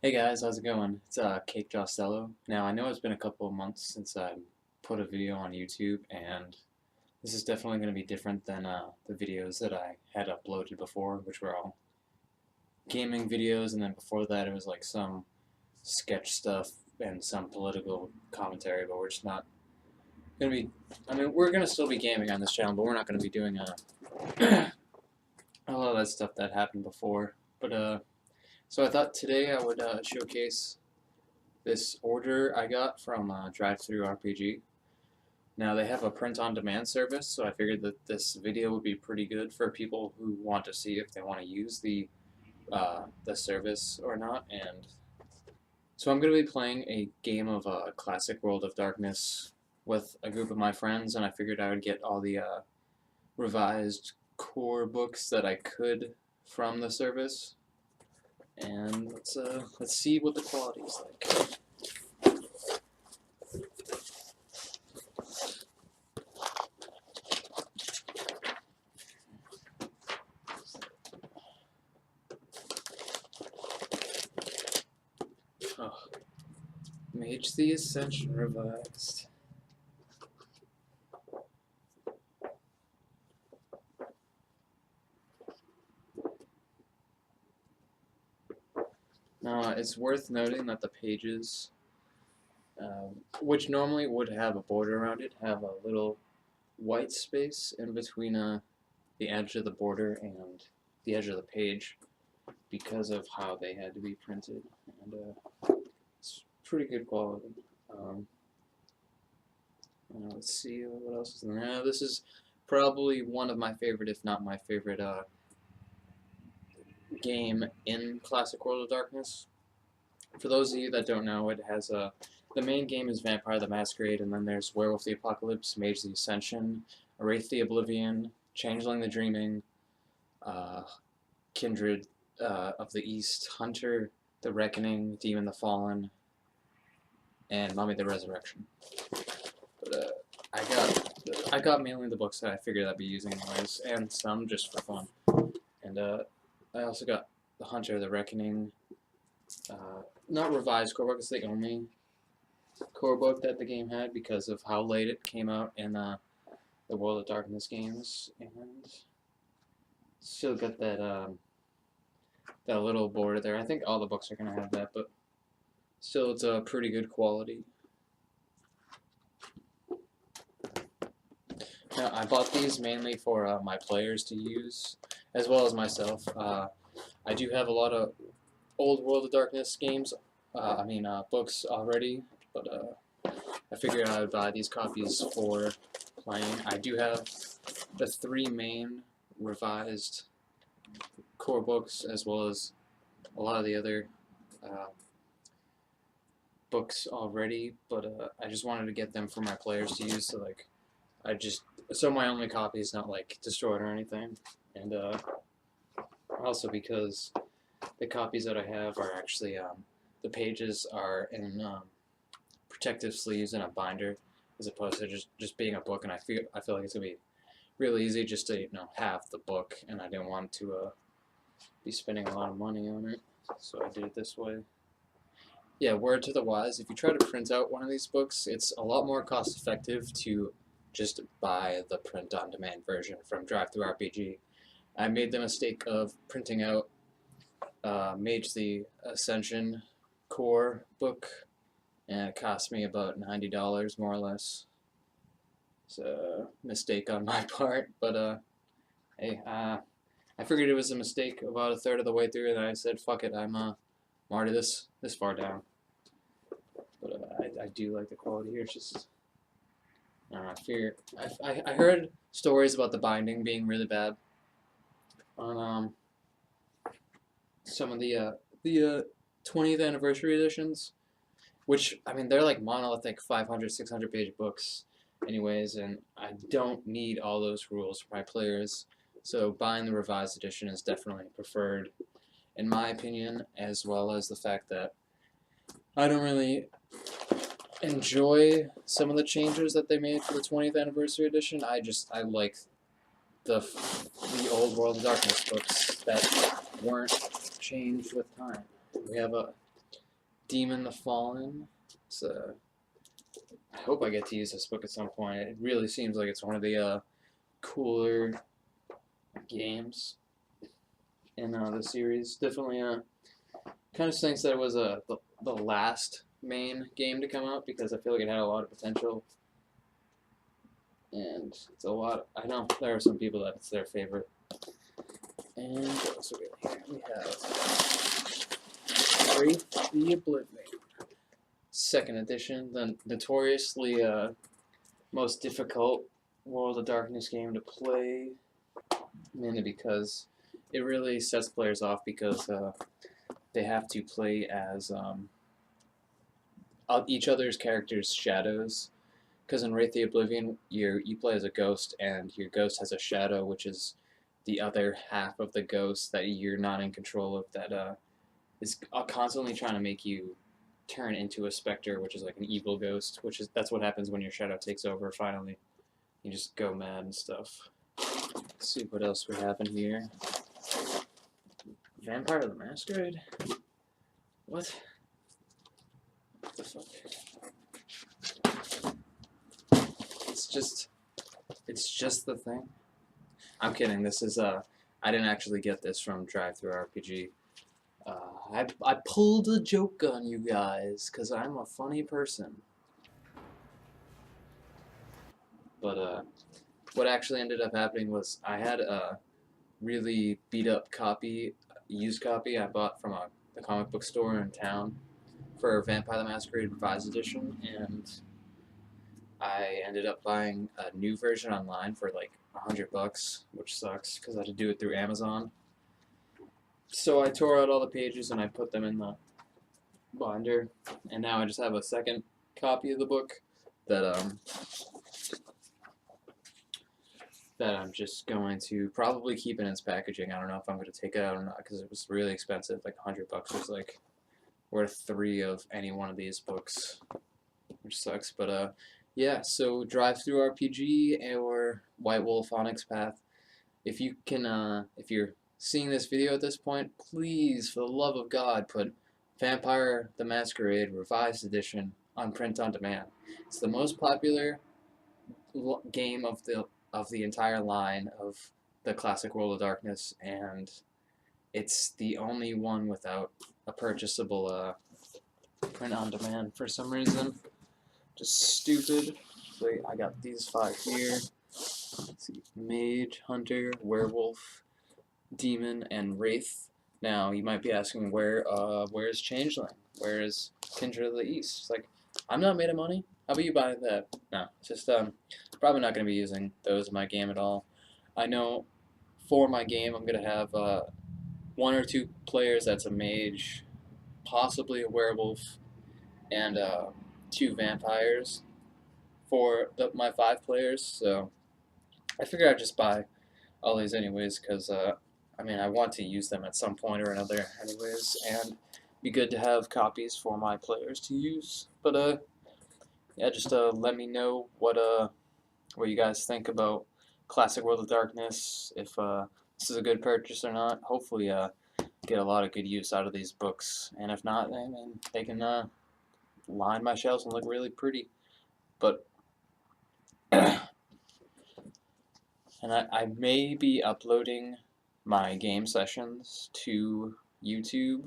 Hey guys, how's it going? It's Cake Jostello. Now I know it's been a couple of months since I put a video on YouTube, and this is definitely going to be different than the videos that I had uploaded before, which were all gaming videos, and then before that it was like some sketch stuff and some political commentary, but we're just not going to be. I mean, we're going to still be gaming on this channel, but we're not going to be doing a lot of that stuff that happened before. But so I thought today I would showcase this order I got from DrivethruRPG. Now they have a print-on-demand service, so I figured that this video would be pretty good for people who want to see if they want to use the service or not. And so I'm going to be playing a game of classic World of Darkness with a group of my friends, and I figured I would get all the revised core books that I could from the service. And let's see what the quality is like. Oh, Mage the Ascension revised. Now, it's worth noting that the pages, which normally would have a border around it, have a little white space in between the edge of the border and the edge of the page because of how they had to be printed. And it's pretty good quality. Let's see what else is in there. Now, this is probably one of my favorite, if not my favorite, game in Classic World of Darkness. For those of you that don't know, it has the main game is Vampire the Masquerade, and then there's Werewolf the Apocalypse, Mage the Ascension, Wraith the Oblivion, Changeling the Dreaming, Kindred of the East, Hunter the Reckoning, Demon the Fallen, and Mummy the Resurrection. But I got mainly the books that I figured I'd be using anyways, and some just for fun. And I also got the Hunter the Reckoning, not revised core book. It's the only core book that the game had because of how late it came out in the World of Darkness games, and still got that that little border there. I think all the books are gonna have that, but still, it's a pretty good quality. Now, I bought these mainly for my players to use, as well as myself. I do have a lot of old World of Darkness games, books already, but I figured I would buy these copies for playing. I do have the 3 main revised core books, as well as a lot of the other books already, but I just wanted to get them for my players to use, so my only copy is not like destroyed or anything, and also because the copies that I have are actually the pages are in protective sleeves in a binder, as opposed to just being a book. And I feel like it's gonna be really easy just to have the book, and I didn't want to be spending a lot of money on it, so I did it this way. Yeah, word to the wise, if you try to print out one of these books, it's a lot more cost effective to just buy the print-on-demand version from DrivethruRPG. I made the mistake of printing out Mage the Ascension core book, and it cost me about $90 more or less. It's a mistake on my part, but hey, I figured it was a mistake about a third of the way through, and I said, fuck it, I'm already this far down. But I do like the quality here. It's just I heard stories about the binding being really bad on some of the 20th anniversary editions, which, I mean, they're like monolithic 500, 600 page books anyways, and I don't need all those rules for my players, so buying the revised edition is definitely preferred, in my opinion, as well as the fact that I don't really enjoy some of the changes that they made for the 20th anniversary edition. I like the old World of Darkness books that weren't changed with time. We have Demon the Fallen. It's I hope I get to use this book at some point. It really seems like it's one of the cooler games in the series. Definitely kind of thinks that it was the last main game to come out because I feel like it had a lot of potential. And it's a lot. I know there are some people that it's their favorite. And what else do we have here? We have Wraith the Oblivion, 2nd edition, the notoriously most difficult World of Darkness game to play, mainly because it really sets players off because they have to play as each other's characters' shadows. Because in Wraith the Oblivion, you play as a ghost, and your ghost has a shadow, which is the other half of the ghost that you're not in control of, that is constantly trying to make you turn into a specter, which is like an evil ghost, that's what happens when your shadow takes over, finally. You just go mad and stuff. Let's see what else we have in here. Vampire the Masquerade? What? What the fuck? It's just the thing. I'm kidding. This is I didn't actually get this from DrivethruRPG. I pulled a joke on you guys because I'm a funny person. But what actually ended up happening was I had a really beat up copy, used copy I bought from the comic book store in town for Vampire the Masquerade Revised Edition, and I ended up buying a new version online for like $100, which sucks because I had to do it through Amazon. So I tore out all the pages and I put them in the binder, and now I just have a second copy of the book that I'm just going to probably keep in its packaging. I don't know if I'm going to take it out or not because it was really expensive. Like $100 was like worth 3 of any one of these books, which sucks. But yeah, so DrivethruRPG or White Wolf Onyx Path. If you can, if you're seeing this video at this point, please, for the love of God, put Vampire the Masquerade Revised Edition on print on demand. It's the most popular game of the entire line of the classic World of Darkness, and it's the only one without a purchasable print on demand for some reason. Just stupid. Wait, I got these 5 here. Let's see. Mage, Hunter, Werewolf, Demon, and Wraith. Now, you might be asking, where's Changeling? Where is Kindred of the East? It's like, I'm not made of money. How about you buy that? No, it's just, probably not going to be using those in my game at all. I know for my game, I'm going to have 1 or 2 players that's a mage, possibly a werewolf, and 2 vampires for my 5 players. So I figured I'd just buy all these anyways, because I mean, I want to use them at some point or another anyways, and be good to have copies for my players to use. But yeah, just let me know what you guys think about Classic World of Darkness, if this is a good purchase or not. Hopefully get a lot of good use out of these books, and if not, then they can line my shelves and look really pretty. But and I may be uploading my game sessions to YouTube.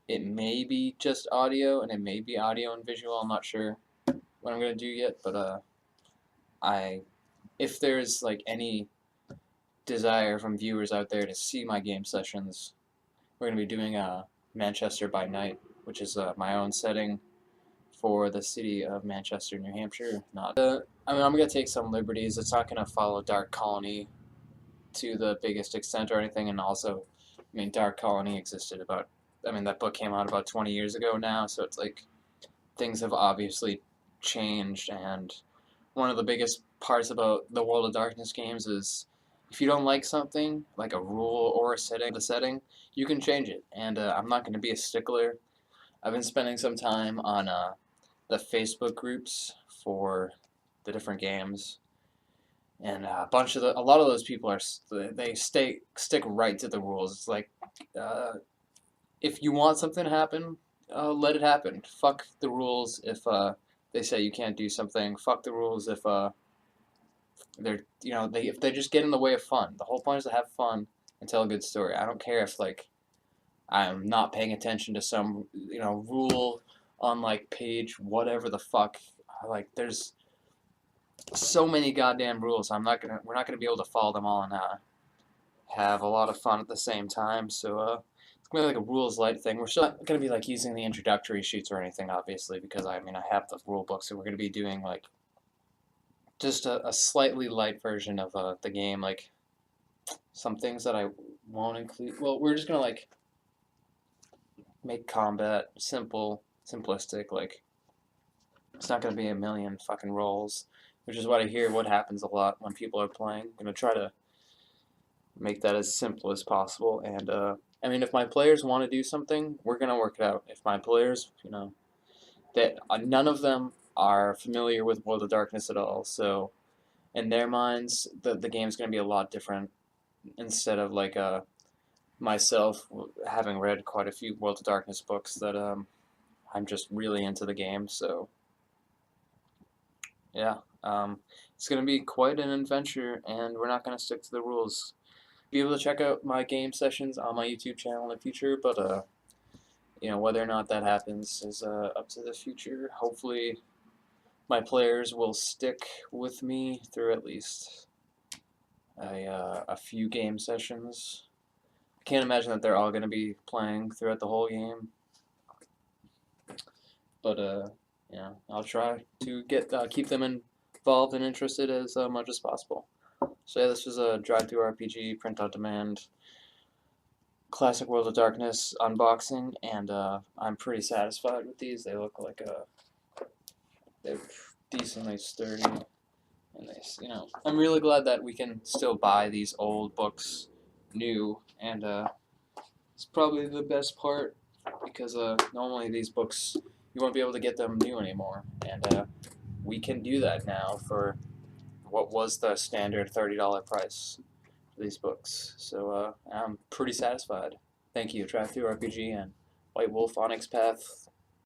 It may be just audio, and it may be audio and visual. I'm not sure what I'm going to do yet, but if there's like any desire from viewers out there to see my game sessions, we're going to be doing Manchester by Night, which is my own setting for the city of Manchester, New Hampshire. Not, I mean, I'm going to take some liberties. It's not going to follow Dark Colony to the biggest extent or anything, and also, I mean, Dark Colony existed that book came out about 20 years ago now, so it's like things have obviously changed, and one of the biggest parts about the World of Darkness games is if you don't like something, like a rule or a setting, you can change it, and I'm not going to be a stickler. I've been spending some time on the Facebook groups for the different games, and a lot of those people they stick right to the rules. It's like if you want something to happen, let it happen. Fuck the rules if they say you can't do something. Fuck the rules if they're if they just get in the way of fun. The whole point is to have fun and tell a good story. I don't care if like I'm not paying attention to some rule on like page whatever the fuck. Like there's so many goddamn rules. We're not gonna be able to follow them all and have a lot of fun at the same time. So it's gonna be like a rules light thing. We're still not gonna be like using the introductory sheets or anything, obviously, because I have the rule book. So we're gonna be doing like just a slightly light version of the game. Like some things that I won't include. Well, we're just gonna like make combat simplistic. Like it's not gonna be a million fucking rolls, which is what I hear. What happens a lot when people are playing. I'm gonna try to make that as simple as possible. And if my players want to do something, we're gonna work it out. If my players, that none of them are familiar with World of Darkness at all, so in their minds, the game's gonna be a lot different. Instead of like myself having read quite a few World of Darkness books, that I'm just really into the game. So yeah, it's gonna be quite an adventure, and we're not gonna stick to the rules. Be able to check out my game sessions on my YouTube channel in the future, but whether or not that happens is up to the future. Hopefully, my players will stick with me through at least a few game sessions. I can't imagine that they're all going to be playing throughout the whole game, but I'll try to keep them involved and interested as much as possible. So yeah, this was a DrivethruRPG print on demand classic World of Darkness unboxing, and I'm pretty satisfied with these. They look like they're decently sturdy, and I'm really glad that we can still buy these old books new, and it's probably the best part because normally these books you won't be able to get them new anymore, and we can do that now for what was the standard $30 price for these books. So I'm pretty satisfied. Thank you, DrivethruRPG and White Wolf Onyx Path